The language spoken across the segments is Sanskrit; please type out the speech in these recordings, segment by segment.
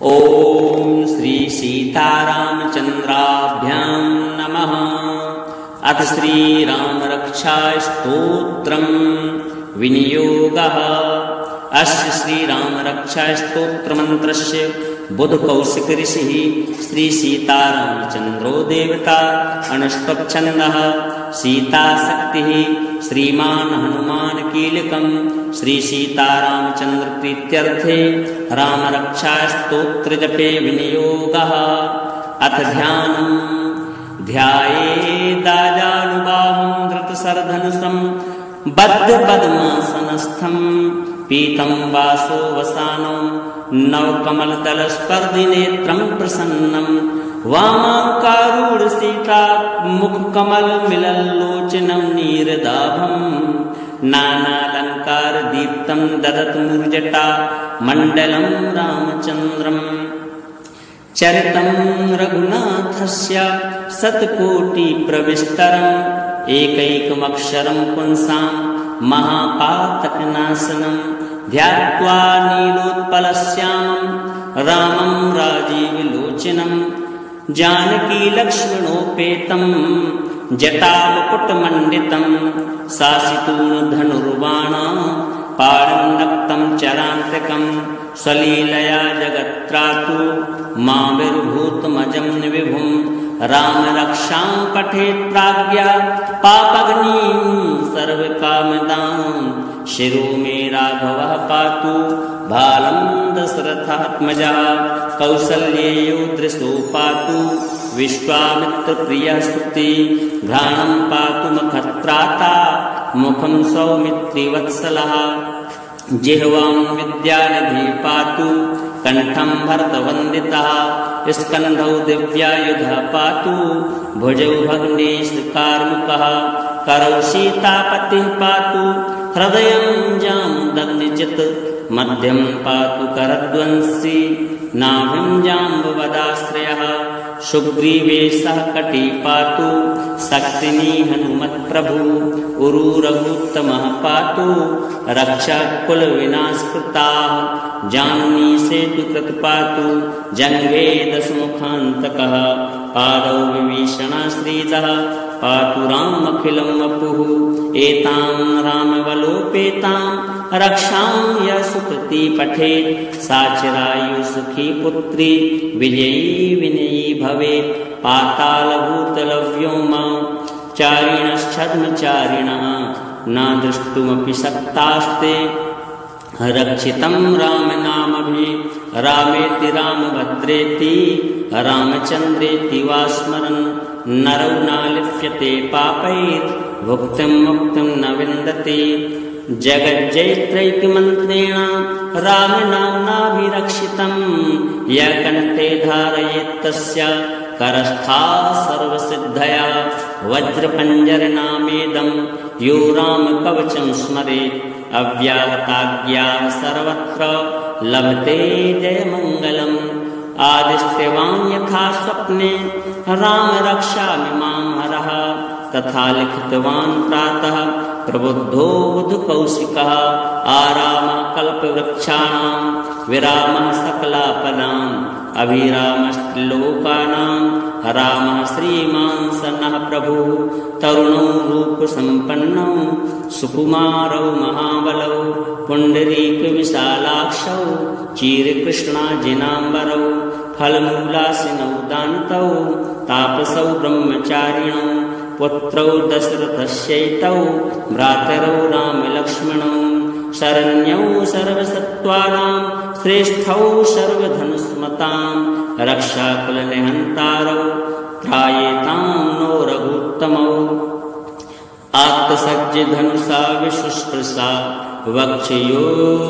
ओम श्री सीतारामचंद्राभ्यां नमः। अथ श्री राम रक्षा स्तोत्रं विनियोगः। अस्य श्री राम रक्षा स्तोत्र मंत्रस्य बुध कौशिक ऋषिः श्री सीतारामचंद्रो देवता अनुष्टुप् छन्दः सीता शक्तिः श्रीमान हनुमान कीलकं श्री सीतारामचंद्र प्रीत्यर्थे राम रक्षा स्तोत्र जपे विनियोगः। अथ ध्यानम् ध्यायेदाजानुबाहुं धृतशरधनुषं बद्धपद्मासनस्थं पीतं वासो वसानं नवकमलदलस्पर्धिनेत्रं प्रसन्नं वामाङ्कारूढसीता मुखकमलमिलल्लोचनं नीरदाभं नानालङ्कारदीप्तं ददतमुर्जटा मण्डलं रामचन्द्रम्। चरितं रघुनाथस्य शतकोटिप्रविस्तरम् एकैकमक्षरं पुंसां महापातकनाशनं ध्यात्वा नीलोत्पलश्यामं रामं राजीवलोचनं जानकीलक्ष्मणोपेतं जटामुकुटमण्डितं शासितूणधनुर्बाणा पाणिनक्तं चरान्तकं स्वलीलया जगत्त्रातु माविर्भूतमजं विभुं राम रक्षां पठेत् प्राज्ञा पापग्निं सर्वकामदां शिरो मे राघवः पातु बालं दशरथात्मजः कौसल्येयो दृशो पातु विश्वामित्रप्रियः स्तुति घ्राणं पातु मखत्राता मुखं सौमित्रिवत्सलः जिह्वां विद्यानिधिः पातु कंठं भरतवन्दितः स्कन्धौ दिव्यायुधः पातु भुजौ भग्नेशकार्मुकः करौ सीतापतिः पातु हृदयं जामदग्निजित् मध्यं पातु करध्वंसी नाभिं जाम्बवदाश्रयः सुग्रीवेशः कटी पातु शक्तिनी हनुमत्प्रभु उरुरघुत्तमः पातु रक्षाकुलविनाशकृताः जाह्नवी सेतुकृत् पातु जङ्घे दशमुखान्तकः पादौ विभीषणश्रीधः पातु रामखिलं वपुः एतां रामवलोपेतां रक्षां यः सुकृती पठेत् सा चिरायु सुखी पुत्री विजयी विनयी भवेत्। पातालभूतलव्योमा चारिणश्छद्मचारिणः न द्रष्टुमपि शक्तास्ते रक्षितं रामनामभिः रामेति रामभद्रेति रामचन्द्रेति वा स्मरन् नरौ न लिप्यते पापैर्भुक्तिं मुक्तिं न विन्दते। जगज्जयित्रैकमन्त्रेण रामनाम्नाभिरक्षितं यः कण्ठे धारयेत् तस्य करस्था सर्वसिद्धया वज्रपञ्जरनामेदं यो रामकवचं स्मरेत् अव्याहताज्ञाः सर्वत्र लभते जयमङ्गलम्। आदिष्ट्यवान् यथा स्वप्ने राम रक्षामि मां हरः तथा लिखितवान् प्रातः प्रबुद्धो बुधकौशिकः आरामः कल्पवृक्षाणां विरामः सकलापदाम् अभिरामस्त्रिलोकानां रामः श्रीमान् सन्नः प्रभुः तरुणौ रूपसम्पन्नौ सुकुमारौ महाबलौ पुण्डरीकविशालाक्षौ चीरकृष्णाजिनाम्बरौ फलमूलासिनौ दान्तौ तापसौ ब्रह्मचारिणौ पुत्रौ दशरथस्यैतौ भ्रातरौ रामलक्ष्मणौ शरण्यौ सर्वसत्त्वानां श्रेष्ठौ सर्वधनुस्मतां रक्षाकुलनिहन्तारौ त्रायेतां नो रघुत्तमौ। आत्तसज्जधनुषा विशुस्पृशा वक्षयोः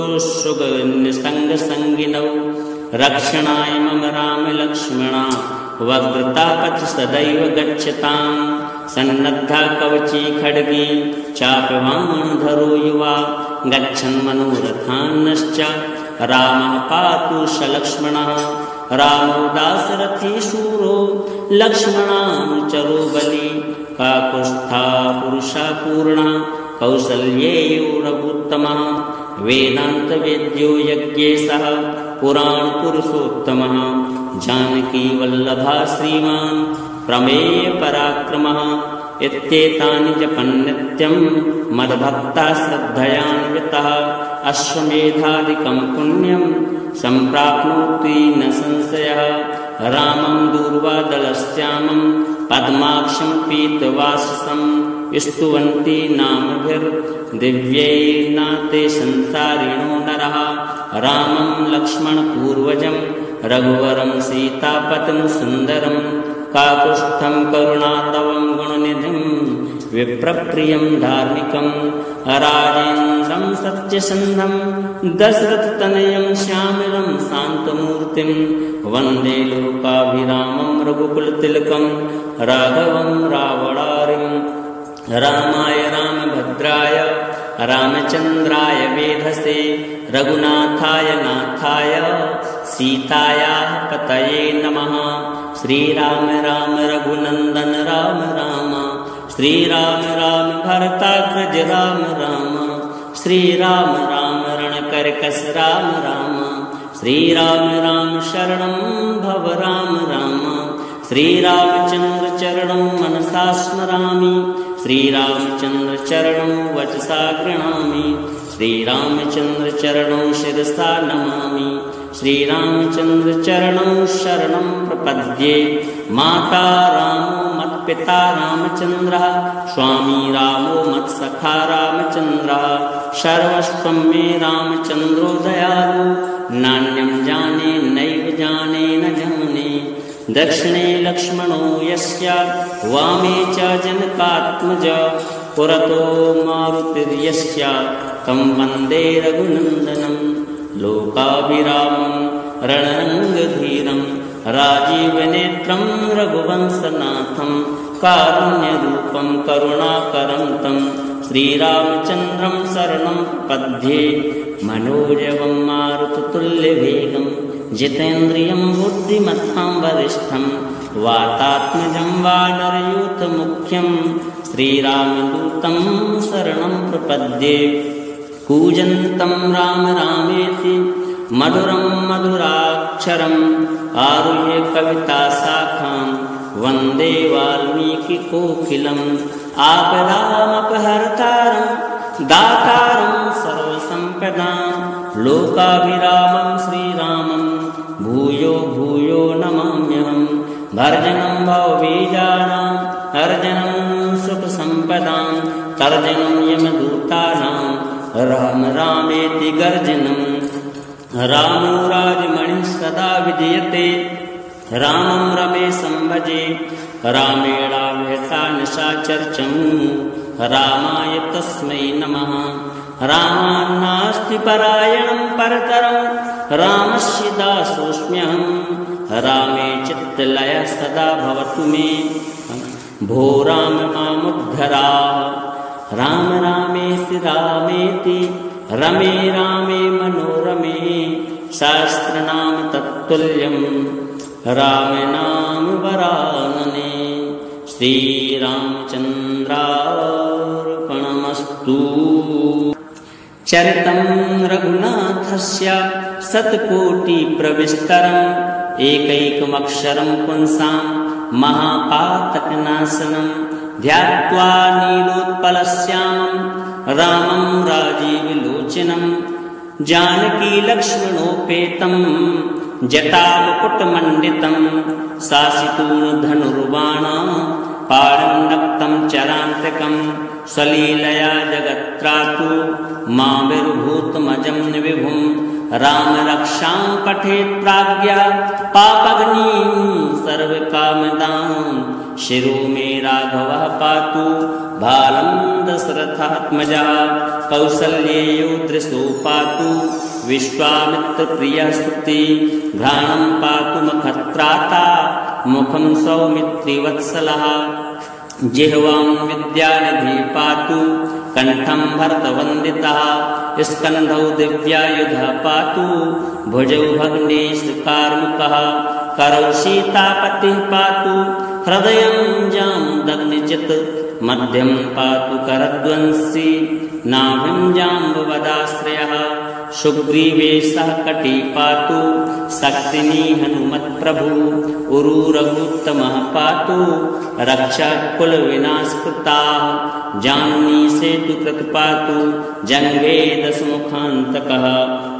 रक्षणाय मम रामलक्ष्मणा वक्रतापथ सदैव गच्छतां सन्नद्धा कवची खड्गी चापवाणधरो युवा गच्छन् मनोरथान्नश्च रामः पातु सलक्ष्मणः रामो दाशरथी शूरो लक्ष्मणानुचरो बली काकुत्स्था पुरुषा पूर्णः कौसल्येयो रघुत्तमः वेदान्तवेद्यो यज्ञेशः पुराणपुरुषोत्तमः जानकी वल्लभः श्रीमान् प्रमेय पराक्रमः इत्येतानि जपन् नित्यं मद्भक्ताः श्रद्धयान्वितः अश्वमेधादिकं पुण्यं सम्प्राप्नोति न संशयः रामं दूर्वादलश्यामं पद्माक्षं पीतवाससं स्तुवन्ति नामभिर्दिव्यैर्नाते संसारिणो नरः रामं लक्ष्मणपूर्वजं रघुवरं सीतापतिं सुन्दरं काकुत्स्थं करुणातवं गुणनिधिं विप्रप्रियं धार्मिकं राजेन्द्रं सत्यसन्धं दशरथतनयं श्यामलं शान्तमूर्तिं वन्दे लोकाभिरामं रघुकुलतिलकं राघवं रावणारिं रामाय रामभद्राय रामचन्द्राय वेधसे रघुनाथाय नाथाय सीतायाः पतये नमः। श्रीराम राम रघुनन्दन राम राम श्रीराम राम भरताग्रज राम राम श्रीराम राम रणकर्कश राम राम श्रीराम राम शरणं भव राम राम श्रीरामचन्द्र चरणं मनसा स्मरामि श्रीरामचन्द्र चरणं वचसा गृह्णामि श्रीरामचन्द्र चरणं शिरसा नमामि श्रीरामचन्द्र चरणं शरणं प्रपद्ये माता रामो मत्पिता रामचन्द्रः स्वामी रामो मत्सखा रामचन्द्रः सर्वस्वं मे रामचन्द्रो दयालु नान्यं जाने नैव जाने न जाने दक्षिणे लक्ष्मणो यस्य वामे च जनकात्मजः पुरतो मारुतिर्यस्य तं वन्दे रघुनन्दनं लोकाभिरामं रणरङ्गधीरं राजीवनेत्रं रघुवंशनाथं कारुण्यरूपं करुणाकरं तं श्रीरामचन्द्रं शरणं प्रपद्ये मनोजवं मारुततुल्यवेगं जितेन्द्रियं बुद्धिमतां वरिष्ठं वातात्मजं वानरयूथमुख्यं श्रीरामदूतं शरणं प्रपद्ये कूजन्तं राम रामेति मधुरं मधुराक्षरम् आरुह्य कविताशाखां वन्दे वाल्मीकिकोकिलम् आपदामपहर्तारं दातारं सर्वसम्पदां लोकाभिरामं श्रीरामं भूयो भूयो नमाम्यहं भर्जनं भवबीजानां अर्जनं सुखसम्पदां तर्जनं यमदूतानां राम रामेति गर्जनं रामो राजमणिः सदा विजयते रामं रमेशं भजे रामेणाव्यथा निशाचर्चं रामाय तस्मै नमः रामान्नास्ति परायणं परतरं रामस्य दासोऽस्म्यहं रामे चित्तलयः सदा भवतु मे भो राम मामुद्धरा राम रामेति रामेति रमे रामे मनोरमे सहस्रनाम तत्तुल्यं राम नाम वरानने श्रीरामचन्द्रार्पणमस्तु। चरितं रघुनाथस्य शतकोटिप्रविस्तरम् एकैकमक्षरं पुंसां महापातकनाशनं ध्यात्वा नीलोत्पलश्यामं रामं राजीवलोचनं जानकीलक्ष्मणोपेतं जटामुकुटमण्डितं शासितूर्धनुर्बाणा पाणिनक्तं चरान्तकं स्वलीलया जगत्त्रातु माविर्भूतमजं विभुं रामरक्षां पठेत् प्राज्ञा पापग्निं सर्वकामदां शिरो मे राघवः पातु बालं दशरथात्मजः कौसल्येयो दृशो पातु विश्वामित्रप्रियः स्तुति घ्राणं पातु मखत्राता मुखं सौमित्रिवत्सलः जिह्वां विद्यानिधि पातु कण्ठं भरतवन्दितः स्कन्धौ दिव्यायुधः पातु भुजौ भग्नेशकार्मुकः करौ सीतापतिः पातु हृदयं जामदग्निजित् मध्यं पातु करध्वंसी नाभिं जाम्बवदाश्रयः सुग्रीवेशः कटी पातु शक्तिनी हनुमत्प्रभु उरुरघुत्तमः पातु रक्षाकुलविनाशकृताः जानुनी सेतुकृत पातु जङ्घे दशमुखान्तकः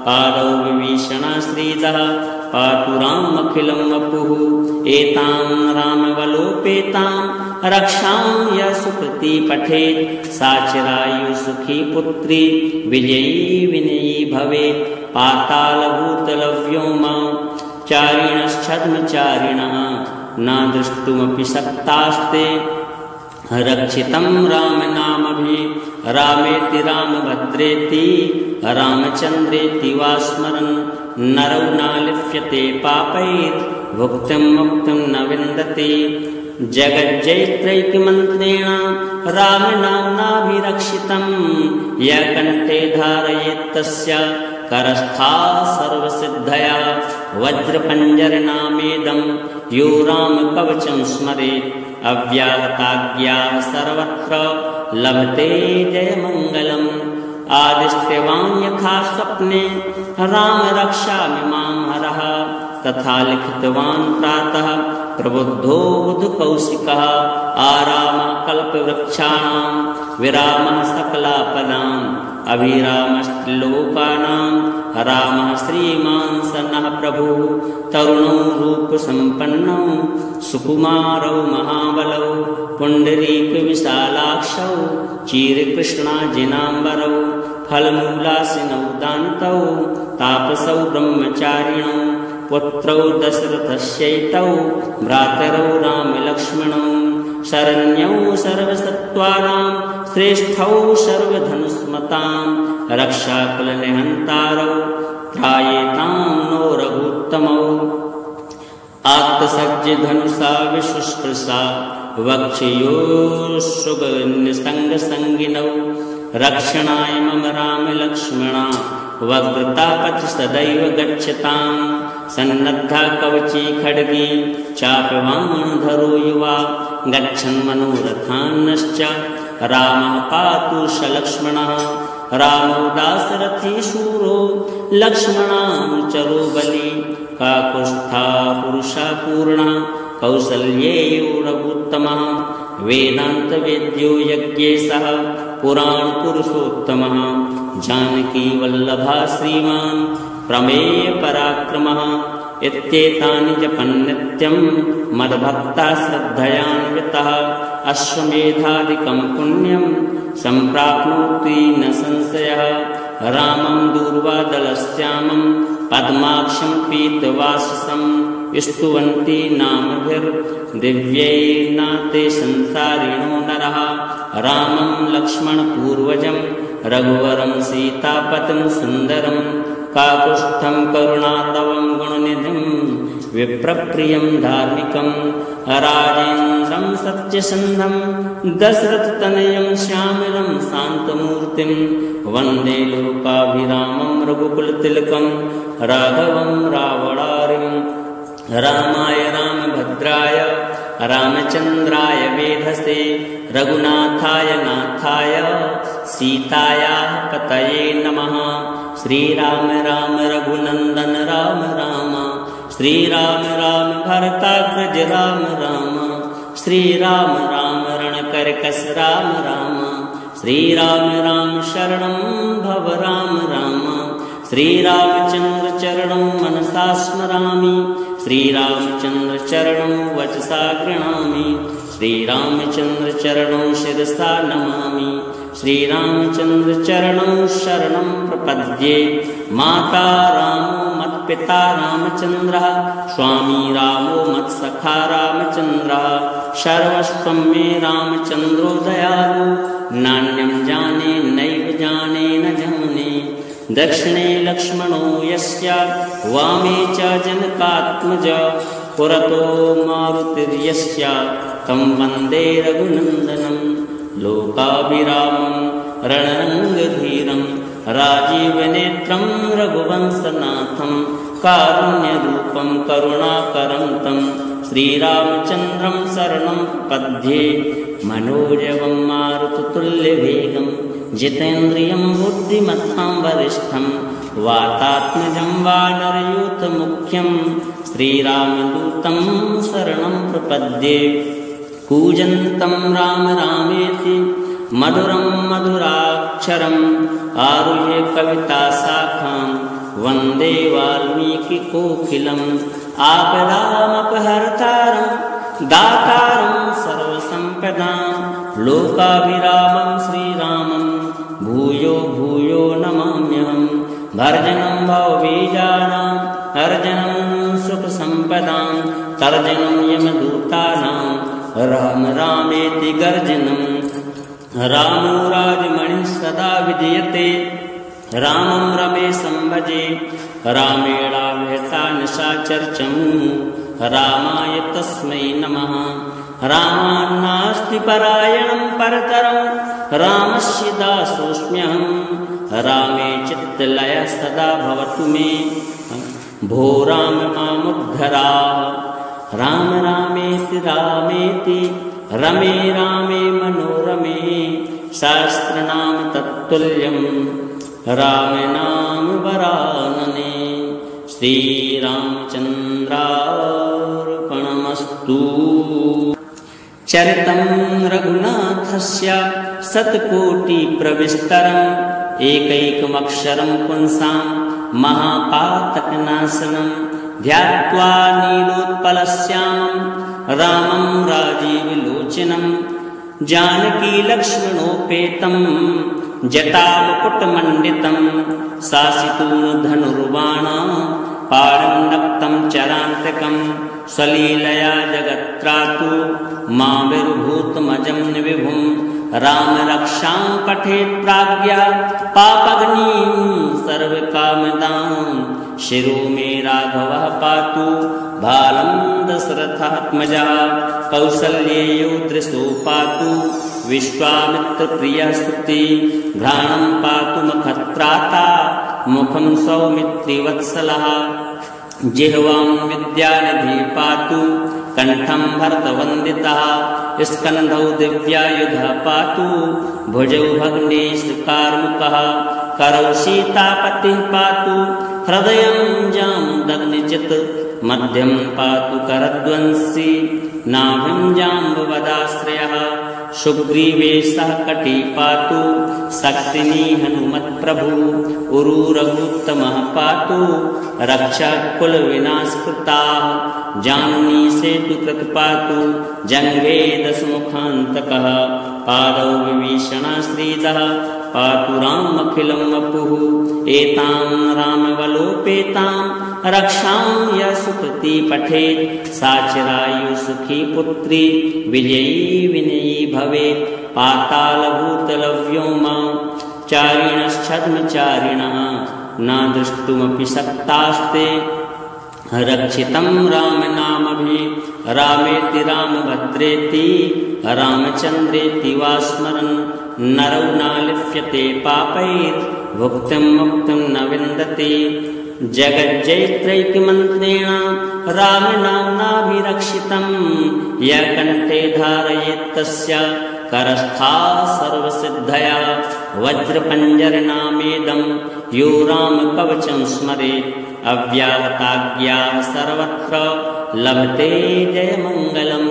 पादौ विभीषणः श्रीदः पातु रामखिलं वपुः एतां रामवलोपेतां रक्षां यः सुकृती पठेत् सा चिरायु सुखी पुत्री विजयी विनयी भवेत् पातालभूतलव्योमा चारिणश्छद्मचारिणः न द्रष्टुमपि शक्तास्ते रक्षितं रामनामभिः रामेति रामभद्रेति रामचन्द्रेति वा स्मरन् नरौ न लिप्यते पापैर्भुक्तिं मुक्तिं न विन्दते जगज्जयित्रैकमन्त्रेण रामनाम्नाभिरक्षितं यः कण्ठे धारयेत् तस्य करस्था सर्वसिद्धया वज्रपञ्जरनामेदं यो रामकवचं स्मरेत् अव्याहताज्ञाः सर्वत्र लभते जयमङ्गलम् आदिष्ट्यवान् यथा स्वप्ने राम रक्षामि मां हरः तथा लिखितवान् प्रातः प्रबुद्धो बुधकौशिकः आरामः कल्पवृक्षाणां विरामः सकलापदाम् अभिरामस्त्रिलोकानां रामः श्रीमान् सन्नः प्रभुः तरुणौ रूपसम्पन्नौ सुकुमारौ महाबलौ पुण्डरीकविशालाक्षौ चीरकृष्णाजिनाम्बरौ फलमूलासिनौ दान्तौ तापसौ ब्रह्मचारिणौ पुत्रौ दशरथस्यैतौ भ्रातरौ रामलक्ष्मणौ शरण्यौ सर्वसत्त्वानां श्रेष्ठौ सर्वधनुस्मतां रक्षाकुलनिहन्तारौ त्रायेतां नो रघुत्तमौ आत्तसज्जधनुषा विश्वस्पृशा वक्षयोः रक्षणाय मम रामलक्ष्मणा वक्रतापति सदैव गच्छतां सन्नद्धा कवची खड्गी चापवाणधरो युवा गच्छन् मनोरथान्नश्च रामः पातु सलक्ष्मणः रामो दाशरथी शूरो लक्ष्मणानुचरो बली काकुत्स्था पुरुषा पूर्णा कौसल्येयो रघुत्तमः वेदान्तवेद्यो यज्ञेशः पुराणपुरुषोत्तमः जानकीवल्लभः श्रीमान् प्रमेयपराक्रमः इत्येतानि जपन्नित्यं मद्भक्ताः श्रद्धयान्वितः अश्वमेधादिकं पुण्यं सम्प्राप्नोति न संशयः रामं दूर्वादलश्यामं पद्माक्षं पीतवाससं स्तुवन्ति नामभिर्दिव्यैर्नाते संसारिणो नरः रामं लक्ष्मणपूर्वजं रघुवरं सीतापतिं सुन्दरं काकुत्स्थं करुणार्णवं गुणनिधिं विप्रप्रियं धार्मिकं राजेन्द्रं सत्यसन्धं दशरथतनयं श्यामलं शान्तमूर्तिं वन्दे लोकाभिरामं रघुकुलतिलकं राघवं रावणारिं रामाय रामभद्राय रामचन्द्राय वेधसे रघुनाथाय नाथाय सीतायाः पतये नमः। श्रीराम राम रघुनन्दन राम राम श्रीराम राम भरताग्रज राम राम श्रीराम राम रणकरकस राम राम श्रीराम राम शरणं भव राम राम श्रीरामचन्द्र चरणं मनसा स्मरामि श्रीरामचन्द्र चरणं वचसा गृह्णामि श्रीरामचन्द्र चरणं शिरसा नमामि श्रीरामचन्द्र चरणं शरणं प्रपद्ये। माता रामो मत्पिता रामचन्द्रः स्वामी रामो मत्सखा रामचन्द्रः सर्वस्वं मे रामचन्द्रो दयालु नान्यं जाने नैव जाने न जाने। दक्षिणे लक्ष्मणो यस्य वामे च जनकात्मजा पुरतो मारुतिर्यस्य तं वन्दे रघुनन्दनं। लोकाभिरामं रणरङ्गधीरं राजीवनेत्रं रघुवंशनाथं कारुण्यरूपं करुणाकरं तं श्रीरामचन्द्रं शरणं प्रपद्ये। मनोजवं मारुततुल्यवेगं जितेन्द्रियं बुद्धिमतां वरिष्ठं वातात्मजं वानरयूथमुख्यं श्रीरामदूतं शरणं प्रपद्ये। कूजन्तं राम रामेति मधुरं मधुराक्षरम् आरुह्य कविताशाखां वन्दे वाल्मीकिकोकिलम्। आपदामपहर्तारं दातारं सर्वसम्पदां लोकाभिरामं श्रीरामं भूयो भूयो नमाम्यहम्। भर्जनं भवबीजानां अर्जनं सुखसम्पदां तर्जनं यमदूतानां राम रामेति गर्जनम्। रामो राजमणिः सदा विजयते रामं रमेशं भजे। रामेणाव्यता निशाचर्चम् रामाय तस्मै नमः। रामान्नास्ति परायणं परतरं रामस्य दासोऽस्म्यहम्। रामे चित्तलयः सदा भवतु मे भो राम मामुद्धरा। राम रामेति रामेति रमे रामे मनोरमे सहस्रनाम तत्तुल्यं राम नाम वरानने। श्रीरामचन्द्रार्पणमस्तु। चरितं रघुनाथस्य शतकोटिप्रविस्तरम् एकैकमक्षरं पुंसां महापातकनाशनं ध्यात्वा नीलोत्पलश्यामं रामं राजीवलोचनं जानकीलक्ष्मणोपेतं जटामुकुटमण्डितं शासितूनुधनुर्बाणा पाणिनक्तं चरान्तकं स्वलीलया जगत्त्रातु माविर्भूतमजं विभुं। रामरक्षां पठेत् प्राज्ञा पापग्निं सर्वकामदां शिरो मे राघवः पातु बालं दशरथात्मजः कौसल्येयो दृशो पातु विश्वामित्रप्रियः स्तुति घ्राणं पातु मखत्राता मुखं सौमित्रिवत्सलः जिह्वां विद्यानिधि पातु कंठं भरतवन्दितः स्कन्धौ दिव्यायुधः पातु भुजौ भग्नेशकार्मुकः करौ सीतापतिः पातु हृदयं जामदग्निजित् मध्यं पातु करध्वंसी नाभिं जाम्बवदाश्रयः सुग्रीवेशः कटी पातु शक्तिनी हनुमत्प्रभु उरुरघुत्तमः पातु रक्षकुलविनाशकृताः जानुनी सेतुकृत पातु जङ्घे दशमुखान्तकः पादौ विभीषणाश्रीदः पातु रामखिलं वपुः एतां रामवलोपेतां रक्षां यः सुकृती पठेत् सा चिरायु सुखी पुत्री विजयी विनयी भवेत्। पातालभूतलव्योमा चारिणश्छद्मचारिणः न द्रष्टुमपि शक्तास्ते रक्षितं रामनामभिः। रामेति रामभद्रेति रामचन्द्रेति वा स्मरन् नरौ न लिप्यते पापैर्भुक्तिं मुक्तिं न विन्दते। जगज्जयित्रैकमन्त्रेण रामनाम्नाभिरक्षितं यः कण्ठे धारयेत् तस्य करस्था सर्वसिद्धया। वज्रपञ्जरनामेदं यो रामकवचं स्मरेत् अव्याहताज्ञाः सर्वत्र लभते जयमङ्गलम्।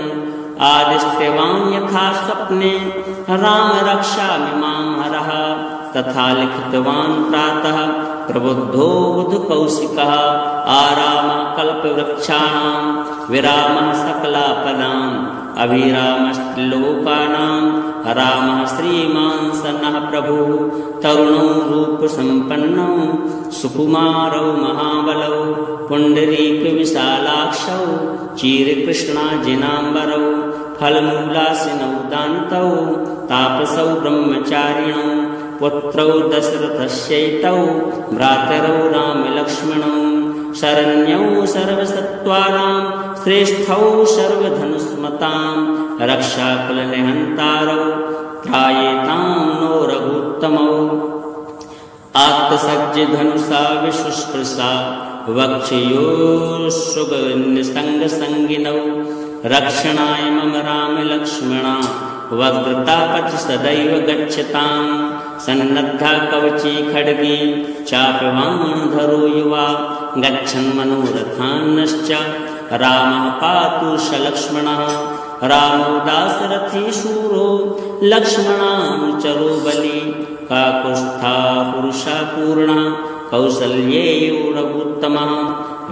आदिष्ट्यवान् यथा स्वप्ने राम रक्षामि मां हरः तथा लिखितवान् प्रातः प्रबुद्धो बुधकौशिकः। आरामः कल्पवृक्षाणां विरामः सकलापदाम् अभिरामस्त्रिलोकानां रामः श्रीमान् सन्नः प्रभुः। तरुणौ रूपसम्पन्नौ सुकुमारौ महाबलौ पुण्डरीकविशालाक्षौ चीरकृष्णाजिनाम्बरौ फलमूलासिनौ दान्तौ तापसौ ब्रह्मचारिणौ पुत्रौ दशरथस्यैतौ भ्रातरौ रामलक्ष्मणौ शरण्यौ सर्वसत्त्वानां श्रेष्ठौ सर्वधनुस्मतां रक्षाकुलनिहन्तारौ त्रायेतां नो रघुत्तमौ। आत्तसज्जधनुषा विश्वस्पृशा वक्षयोः रक्षणाय मम रामलक्ष्मणा वक्रतापति सदैव गच्छताम्। सन्नद्धा कवची खड्गी चापवाणधरो युवा गच्छन् मनोरथान्नश्च रामः पातु सलक्ष्मणः रामो दाशरथी शूरो लक्ष्मणानुचरो बली काकुत्स्था पुरुषा पूर्णा कौसल्येयो रघुत्तमः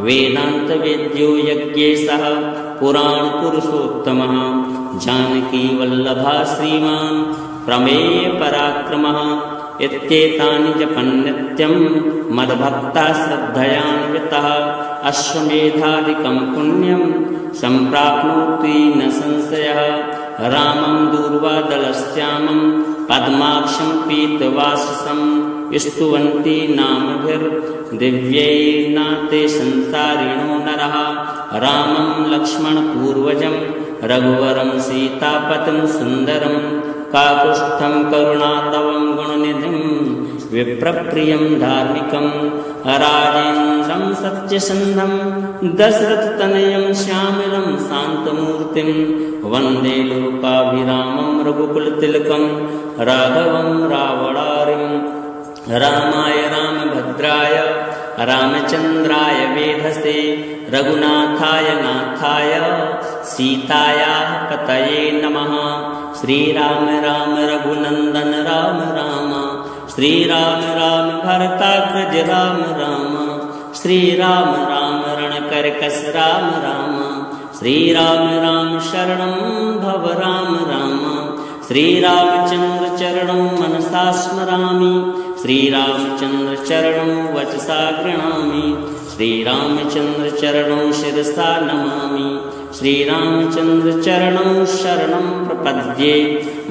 वेदान्तवेद्यो यज्ञेशः पुराणपुरुषोत्तमः जानकी वल्लभा श्रीमान् प्रमेय पराक्रमः इत्येतानि जपन् नित्यं मद्भक्ताः श्रद्धयान्वितः अश्वमेधादिकं पुण्यं सम्प्राप्नोति न संशयः रामं दूर्वादलश्यामं पद्माक्षं पीतवाससं स्तुवन्ति नामभिर्दिव्यैर्नाते संसारिणो नरः रामं लक्ष्मणपूर्वजं रघुवरं सीतापतिं सुन्दरं काकुत्स्थं करुणार्णवं गुणनिधिं विप्रप्रियं धार्मिकं राजेन्द्रं सत्यसन्धं दशरथतनयं श्यामलं शान्तमूर्तिं वन्दे लोकाभिरामं रघुकुलतिलकं राघवं रावणारिं रामाय रामभद्राय रामचन्द्राय वेधसे रघुनाथाय नाथाय सीतायाः पतये नमः। श्रीराम राम रघुनन्दन राम राम श्रीराम राम भरताग्रज राम राम श्रीराम राम रणकर्कश राम राम श्रीराम राम शरणं भव राम राम श्रीरामचन्द्र चरणं मनसा स्मरामि श्रीरामचन्द्र चरणं वचसा गृह्णामि श्रीरामचन्द्र चरणं शिरसा नमामि श्रीरामचन्द्र चरणं शरणं प्रपद्ये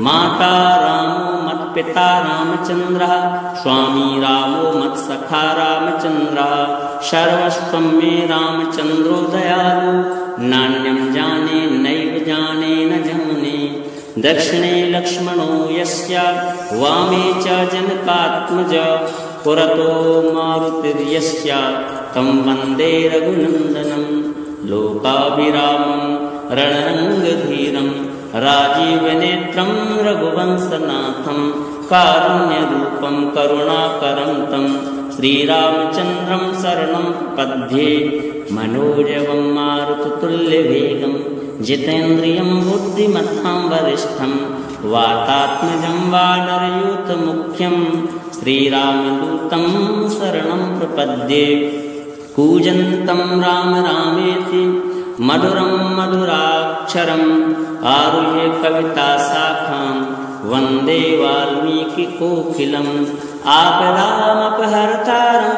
माता रामो मत्पिता रामचन्द्रः स्वामी रामो मत्सखा रामचन्द्रः सर्वस्वं मे रामचन्द्रो दयालु नान्यं जाने नैव जाने न जाने दक्षिणे लक्ष्मणो यस्य वामे च जनकात्मजः पुरतो मारुतिर्यस्य तं वन्दे रघुनन्दनं लोकाभिरामं रणरङ्गधीरं राजीवनेत्रं रघुवंशनाथं कारुण्यरूपं करुणाकरं तं श्रीरामचन्द्रं शरणं प्रपद्ये मनोजवं मारुततुल्यवेगं जितेन्द्रियं बुद्धिमतां वरिष्ठं वातात्मजं वानरयूथमुख्यं श्रीरामदूतं शरणं प्रपद्ये कूजन्तं राम रामेति मधुरं मधुराक्षरम् आरुह्य कविताशाखां वन्दे वाल्मीकिकोकिलम् आपदामपहर्तारं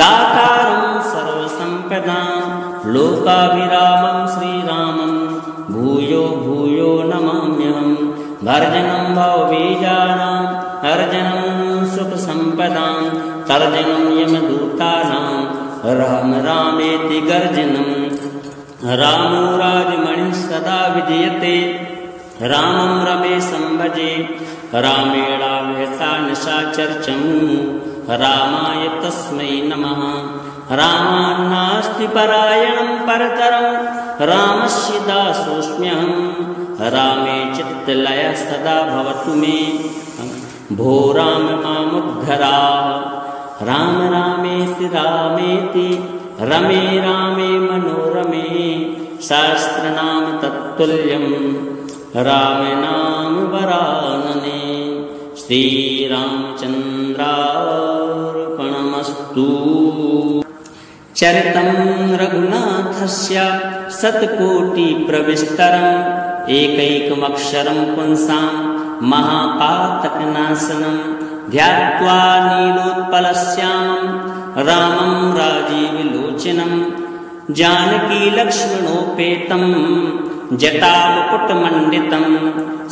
दातारं सर्वसम्पदां लोकाभिरामं श्रीरामं भूयो भूयो नमाम्यहं भर्जनं भवबीजानां अर्जनं सुखसम्पदां तर्जनं यमदूतानां राम रामेति गर्जनं रामो राजमणिः सदा विजयते रामं रमेशं भजे रामेणाव्यता निशाचर्चं रामाय तस्मै नमः रामान्नास्ति परायणं परतरं रामस्य दासोऽस्म्यहं रामे चित्तलयः सदा भवतु मे भो राम मामुद्धरा राम रामेति रामेति रमे रामे मनोरमे सहस्रनाम तत्तुल्यं राम नाम वरानने श्रीरामचन्द्रार्पणमस्तु। चरितं रघुनाथस्य शतकोटिप्रविस्तरम् एकैकमक्षरं पुंसां महापातकनाशनं ध्यात्वा नीलोत्पलश्यामं रामं राजीवलोचनं जानकीलक्ष्मणोपेतं जटामुकुटमण्डितं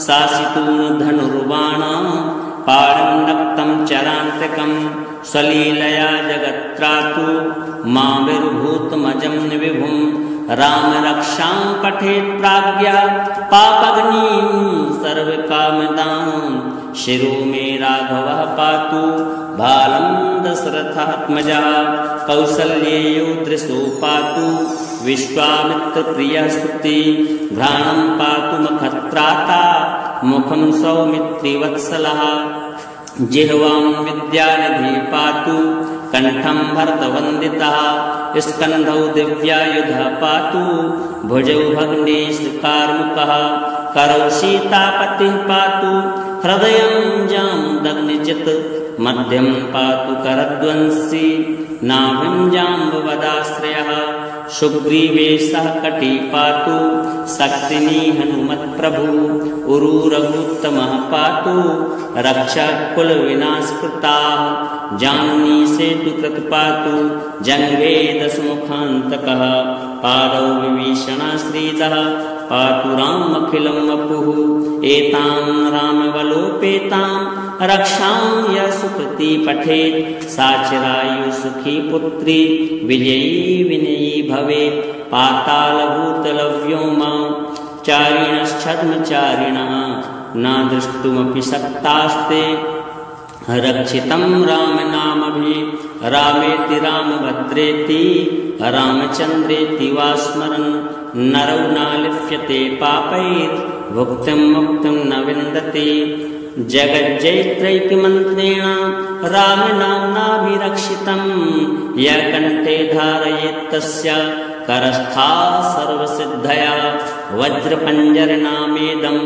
शासितूणधनुर्बाणा पाणिनक्तं चरान्तकं स्वलीलया जगत्त्रातु माविर्भूतमजं विभुं रामरक्षां पठेत् प्राज्ञा पापग्निं सर्वकामदां शिरो मे राघवः पातु बालं दशरथात्मजः कौसल्येयो दृशो पातु विश्वामित्रप्रियः स्तुति घ्राणं पातु मखत्राता मुखं सौमित्रिवत्सलः जिह्वां विद्यानिधि पातु कंठं भरतवन्दितः स्कन्धौ दिव्यायुधः पातु भुजौ भग्नेशकार्मुकः करौ सीतापतिः पातु हृदयं जामदग्निजित् मध्यं पातु करध्वंसी नाभिं जाम्बवदाश्रयः सुग्रीवेशः कटी पातु शक्तिनी हनुमत्प्रभु उरुरघुत्तमः पातु रक्षकुलविनाशकृताः जानुनी सेतुकृत पातु जङ्घे दशमुखान्तकः पादौ विभीषणाश्रीतः पातु रामखिलं वपुः एतां रामवलोपेतां रक्षां यः सुकृती पठेत् सा चिरायुसुखी पुत्री विजयी विनयी भवेत् पातालभूतलव्योमा चारिणश्छद्मचारिणः न द्रष्टुमपि शक्तास्ते रक्षितं रामनामभिः रामेति रामभद्रेति रामचन्द्रेति वा स्मरन् नरौ न लिप्यते पापैर्भुक्तिं मुक्तिं न विन्दति जगज्जयित्रैकमन्त्रेण रामनाम्नाभिरक्षितं यः कण्ठे धारयेत् तस्य करस्था सर्वसिद्धया वज्रपञ्जरनामेदं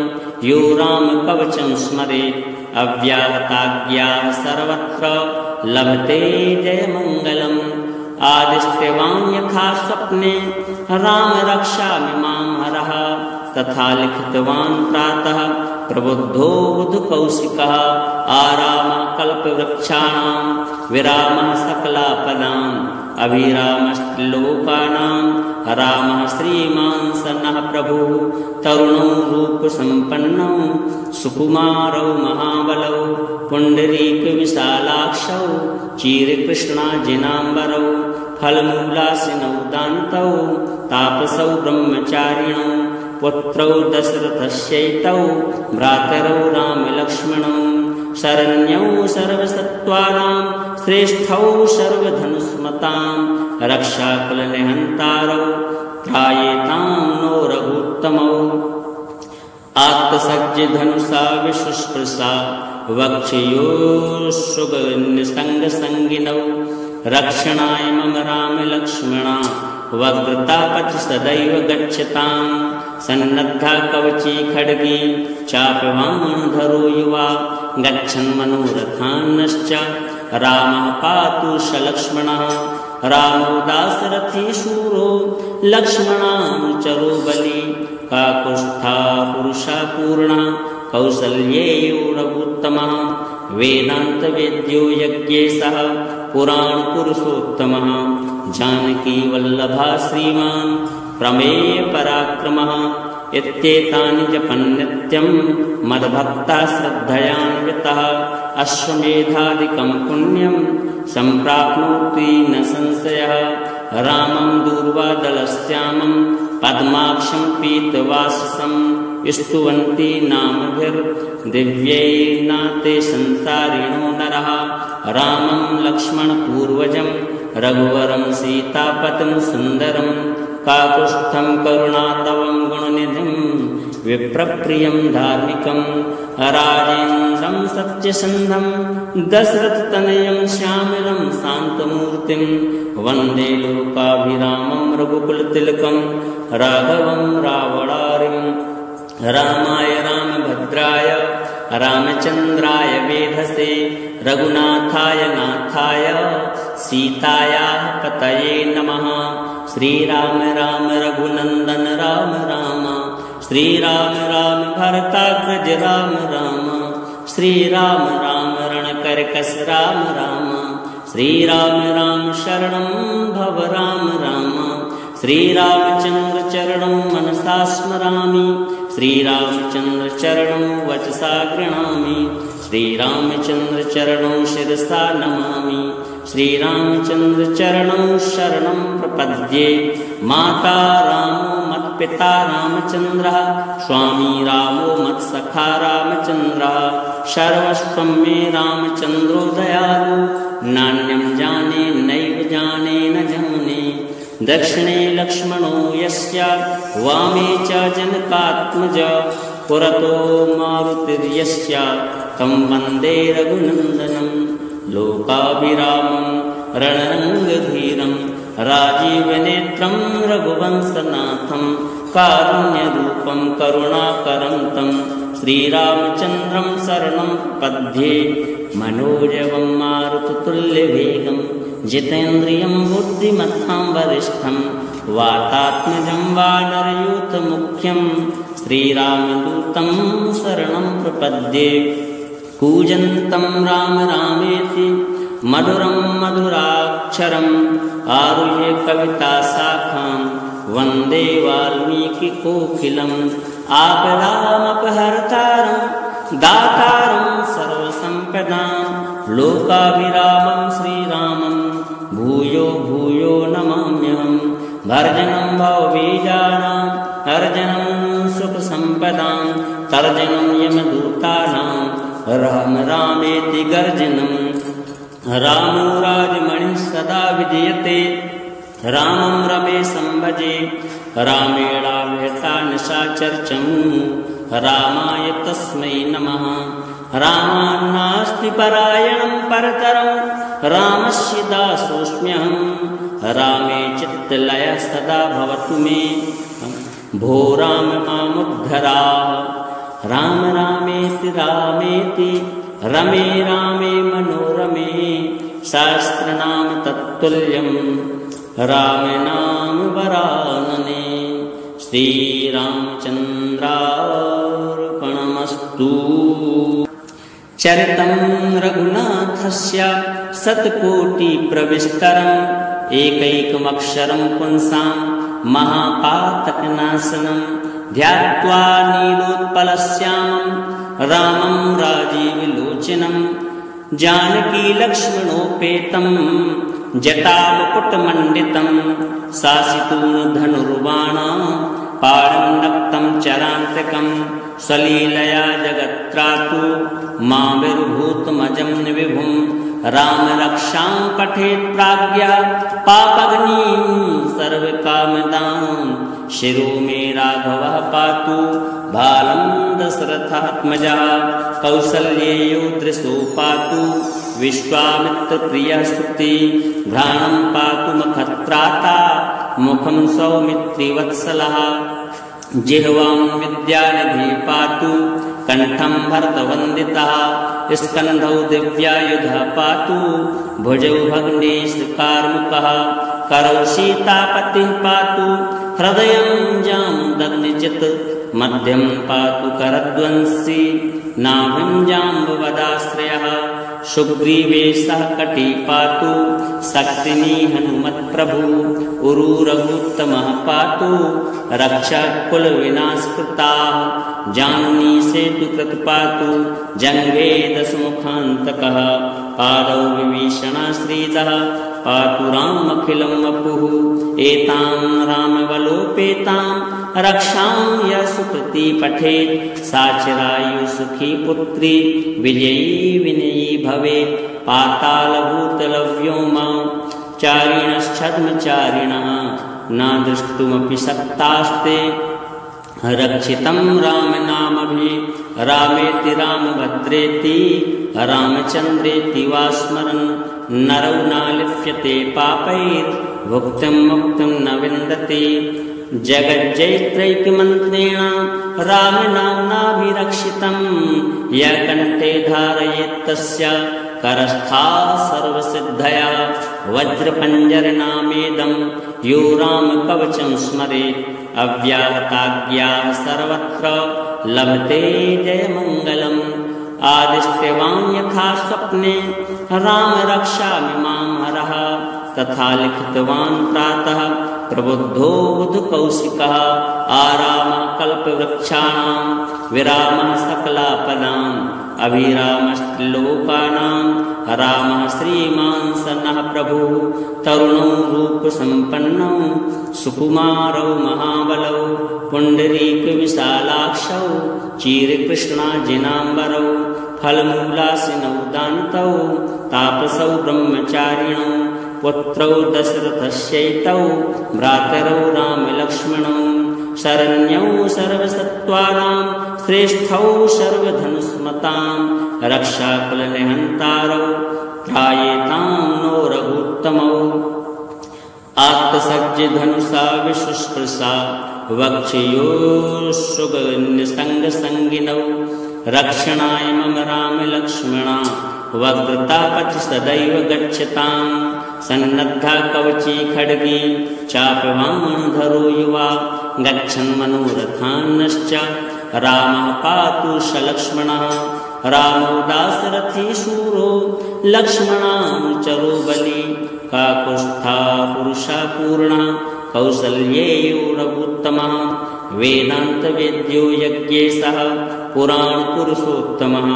यो रामकवचं स्मरेत् अव्याहताज्ञाः सर्वत्र लभते जयमङ्गलम् आदिष्ट्यवान् यथा स्वप्ने राम रक्षामि मां हरः तथा लिखितवान् प्रातः प्रबुद्धो बुधकौशिकः आरामः कल्पवृक्षाणां विरामः सकलापदाम् अभिरामस्त्रिलोकानां रामः श्रीमान् सन्नः प्रभुः तरुणौ रूपसम्पन्नौ सुकुमारौ महाबलौ पुण्डरीकविशालाक्षौ चीरकृष्णाजिनाम्बरौ फलमूलासिनौ दान्तौ तापसौ ब्रह्मचारिणौ पुत्रौ दशरथस्यैतौ भ्रातरौ रामलक्ष्मणौ शरण्यौ सर्वसत्त्वानां श्रेष्ठौ सर्वधनुस्मतां रक्षाकुलनिहन्तारौ त्रायेतां नो रघुत्तमौ आत्तसज्जधनुषा विशुस्पृशा वक्षयोः रक्षणाय मम रामलक्ष्मणा वक्रतापति सदैव गच्छतां सन्नद्धा कवची खड्गी चापवाणधरो युवा गच्छन् मनोरथान्नश्च रामः पातु सलक्ष्मणः रामो दाशरथी शूरो लक्ष्मणानुचरो बली काकुत्स्था पुरुषा पूर्णः कौसल्येयो रघुत्तमः वेदान्तवेद्यो यज्ञेशः पुराणपुरुषोत्तमः जानकीवल्लभः श्रीमान् प्रमेयपराक्रमः इत्येतानि जपन्नित्यं मद्भक्ताः श्रद्धयान्वितः अश्वमेधादिकं पुण्यं सम्प्राप्नोति न संशयः रामं दूर्वादलश्यामं पद्माक्षं पीतवाससं स्तुवन्ति नामभिर्दिव्यैर्नाते संसारिणो नरः रामं लक्ष्मणपूर्वजं रघुवरं सीतापतिं सुन्दरं काकुत्स्थं करुणातवं गुणनिधिं विप्रप्रियं धार्मिकं राजेन्द्रं सत्यसन्धं दशरथतनयं श्यामलं शान्तमूर्तिं वन्दे लोकाभिरामं रघुकुलतिलकं राघवं रावणारिं रामाय रामभद्राय रामचन्द्राय वेधसे रघुनाथाय नाथाय सीतायाः पतये नमः। श्रीराम राम रघुनन्दन राम राम श्रीराम राम भरताग्रज राम राम श्रीराम राम रणकर्कश राम राम श्रीराम राम शरणं भव राम राम श्रीरामचन्द्र चरणं मनसा स्मरामि श्रीरामचन्द्र चरणं वचसा गृह्णामि श्रीरामचन्द्र चरणं शिरसा नमामि श्रीरामचन्द्र चरणं शरणं प्रपद्ये। माता रामो मत्पिता रामचन्द्रः स्वामी रामो मत्सखा रामचन्द्रः सर्वस्वं मे रामचन्द्रो दयालु नान्यं जाने नैव जाने न जाने। दक्षिणे लक्ष्मणो यस्य वामे च जनकात्मज पुरतो मारुतिर्यस्य तं वन्दे रघुनन्दनं लोकाभिरामं रणरङ्गधीरं राजीवनेत्रं रघुवंशनाथं कारुण्यरूपं करुणाकरं तं श्रीरामचन्द्रं शरणं प्रपद्ये मनोजवं मारुततुल्यवेगं जितेन्द्रियं बुद्धिमतां वरिष्ठं वातात्मजं वानरयूथमुख्यं श्रीरामदूतं शरणं प्रपद्ये कूजन्तं राम रामेति मधुरं मधुराक्षरम् आरुह्य कविताशाखां वन्दे वाल्मीकिकोकिलम् आपदामपहर्तारं दातारं सर्वसम्पदां लोकाभिरामं श्रीरामं भूयो भूयो नमाम्यहं भर्जनं भवबीजानां अर्जनं सुखसम्पदां तर्जनं यमदूतानां राम रामेति गर्जनं रामो राजमणिः सदा विजयते रामं रमेशं भजे रामेणाव्यता निशाचर्चं रामाय तस्मै नमः रामान्नास्ति परायणं परतरं रामस्य दासोऽस्म्यहं रामे चित्तलयः सदा भवतु मे भो राम मामुद्धराः राम रामेति रामेति रमे रामे मनोरमे सहस्रनाम तत्तुल्यं राम नाम वरानने श्रीरामचन्द्रार्पणमस्तु। चरितं रघुनाथस्य शतकोटिप्रविस्तरम् एकैकमक्षरं पुंसां महापातकनाशनं ध्यात्वा नीलोत्पलश्यामं रामं राजीवलोचनं जानकीलक्ष्मणोपेतं जटामुकुटमण्डितं शासितूणधनुर्बाणा पाणं चरान्तकं सलीलया जगत्त्रातु माविर्भूतमजं विभुं रामरक्षां पठेत् प्राज्ञा पापग्निं सर्वकामदां शिरो मे राघवः पातु बालं दशरथात्मजः कौसल्येयो दृशो पातु विश्वामित्रप्रियः स्तुति घ्राणं पातु मखत्राता मुखं सौमित्रिवत्सलः जिह्वां विद्यानिधि पातु कण्ठं भरतवन्दितः स्कन्धौ दिव्यायुधः पातु भुजौ भग्नेशकार्मुकः करौ सीतापतिः पातु हृदयं जामदग्निजित् मध्यं पातु करध्वंसी नाभिं जाम्बवदाश्रयः सुग्रीवेशः कटी पातु शक्तिनी हनुमत्प्रभु उरुरघुत्तमः पातु रक्षकुलविनाशकृताः जानुनी सेतुकृत पातु जङ्घे दशमुखान्तकः पादौ विभीषणाश्रीदः पातु रामखिलं वपुः एतां रामवलोपेतां रक्षां यः सुकृती पठेत् सा चिरायु सुखी पुत्री विजयी विनयी भवेत् पातालभूतलव्योमा चारिणश्छद्मचारिणः न द्रष्टुमपि शक्तास्ते रक्षितं रामनामभिः रामेति रामभद्रेति रामचन्द्रेति वा स्मरन् नरौ न लिप्यते पापैर्भुक्तिं मुक्तिं न विन्दते जगज्जैत्रैकमन्त्रेण रामनाम्नाभिरक्षितं यः कण्ठे धारयेत् तस्य करस्था सर्वसिद्धया वज्रपञ्जरनामेदं यो रामकवचं स्मरेत् अव्याहताज्ञाः सर्वत्र लभते जयमङ्गलम् आदिष्ट्यवान् यथा स्वप्ने राम रक्षामि मां हरः तथा लिखितवान् प्रातः प्रबुद्धो बुधकौशिकः आरामः कल्पवृक्षाणां विरामः सकलापदाम् अभिरामस्त्रिलोकानां रामः श्रीमान् सन्नः प्रभुः तरुणौ रूपसम्पन्नौ सुकुमारौ महाबलौ पुण्डरीकविशालाक्षौ चीरकृष्णाजिनाम्बरौ फलमूलासिनौ दान्तौ तापसौ ब्रह्मचारिणौ पुत्रौ दशरथस्यैतौ भ्रातरौ रामलक्ष्मणौ शरण्यौ सर्वसत्त्वानां श्रेष्ठौ सर्वधनुस्मतां रक्षाकुलनिहन्तारौ त्रायेतां नो रघुत्तमौ आत्तसज्जधनुषा विशुस्पृशा वक्षयोः रक्षणाय मम राम लक्ष्मणा वक्रतापति सदैव गच्छतां सन्नद्धा कवची खड्गी चापवामधरो युवा गच्छन् मनोरथान्नश्च रामः पातु सलक्ष्मणः रामो दाशरथी शूरो लक्ष्मणानुचरो बली काकुत्स्था पुरुषा पूर्णा कौसल्येयो रघुत्तमः वेदान्तवेद्यो यज्ञेशः पुराणपुरुषोत्तमः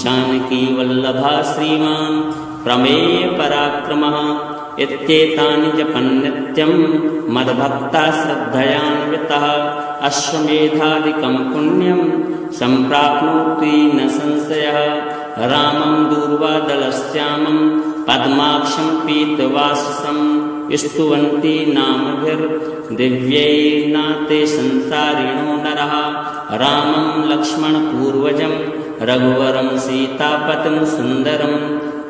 जानकी वल्लभा श्रीमान् प्रमेयपराक्रमः इत्येतानि जपन् नित्यं मद्भक्ता श्रद्धयान्वितः अश्वमेधादिकं पुण्यं सम्प्राप्नोति न संशयः रामं दूर्वादलश्यामं पद्माक्षं पीतवाससं स्तुवन्ति नामभिर्दिव्यैर्नाते संसारिणो नरः रामं लक्ष्मणपूर्वजं रघुवरं सीतापतिं सुन्दरं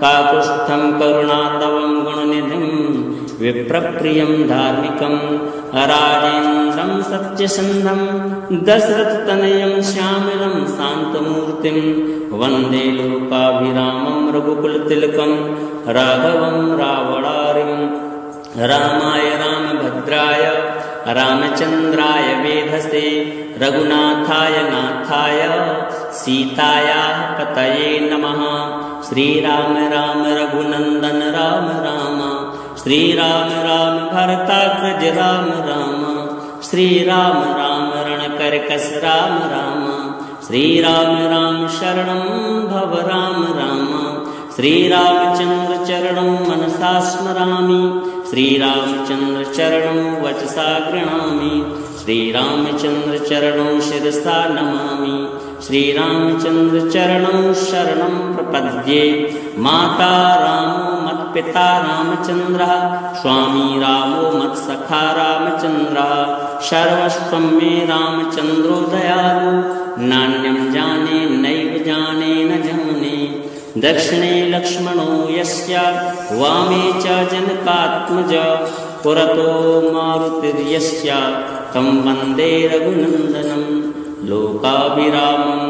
काकुत्स्थं करुणार्णवं गुणनिधिं विप्रप्रियं धार्मिकं राजेन्द्रं सत्यसन्धं दशरथतनयं श्यामलं शान्तमूर्तिं वन्दे लोकाभिरामं रघुकुलतिलकं राघवं रावणारिं रामाय रामभद्राय रामचन्द्राय वेधसे रघुनाथाय नाथाय सीतायाः पतये नमः श्रीराम राम रघुनन्दन राम राम श्रीराम राम भरताग्रज राम राम श्रीराम राम रणकर्कश राम राम श्रीराम राम शरणं भव राम राम श्रीरामचन्द्र चरणं मनसा स्मरामि श्रीरामचन्द्र चरणं वचसा गृह्णामि श्रीरामचन्द्र चरणं शिरसा नमामि श्रीरामचन्द्र चरणं शरणं प्रपद्ये माता रामो मत्पिता रामचन्द्रः स्वामी रामो मत्सखा रामचन्द्रः सर्वस्वं मे रामचन्द्रो दयालु नान्यं जाने नैव जाने न जाने दक्षिणे लक्ष्मणो यस्य वामे च जनकात्मजा पुरतो मारुतिर्यस्य तं वन्दे रघुनन्दनं लोकाभिरामं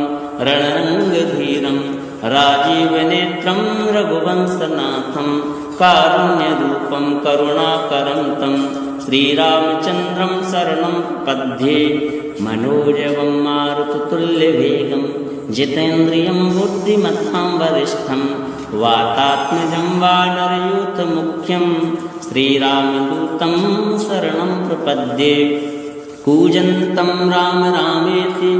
रणरङ्गधीरं राजीवनेत्रं रघुवंशनाथं कारुण्यरूपं करुणाकरं तं श्रीरामचन्द्रं शरणं पद्ये मनोजवं मारुततुल्यवेगं जितेन्द्रियं बुद्धिमतां वरिष्ठं वातात्मजं वानरयूथमुख्यं श्रीरामदूतं शरणं प्रपद्ये कूजन्तं राम रामेति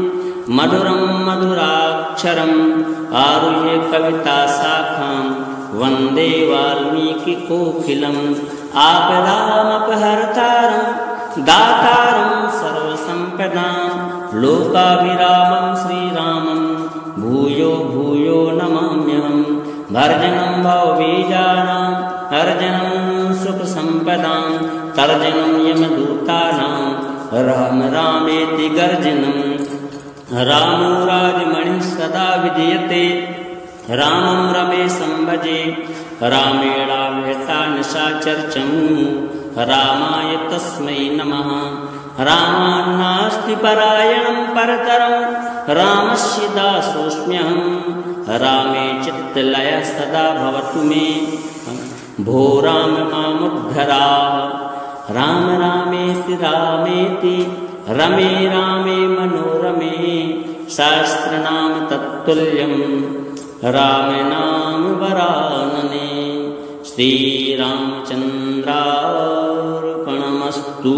मधुरं मधुराक्षरम् आरुह्य कविताशाखां वन्दे वाल्मीकिकोकिलम् आपदामपहर्तारं दातारं सर्वसम्पदां लोकाभिरामं श्रीरामं भूयो भूयो नमाम्यहं भर्जनं भवबीजानां अर्जनं सुखसम्पदां तर्जनं यमदूतानां राम रामेति गर्जनं रामो राजमणिः सदा विजयते रामं रमेशं भजे रामेणाव्यता निशाचर्चं रामाय तस्मै नमः रामान्नास्ति परायणं परतरं रामस्य दासोऽस्म्यहं रामे चित्तलयः सदा भवतु मे भो राम मामुद्धराः राम रामेति रामेति रमे रामे मनोरमे सहस्रनाम तत्तुल्यं राम नाम वरानने श्रीरामचन्द्रार्पणमस्तु।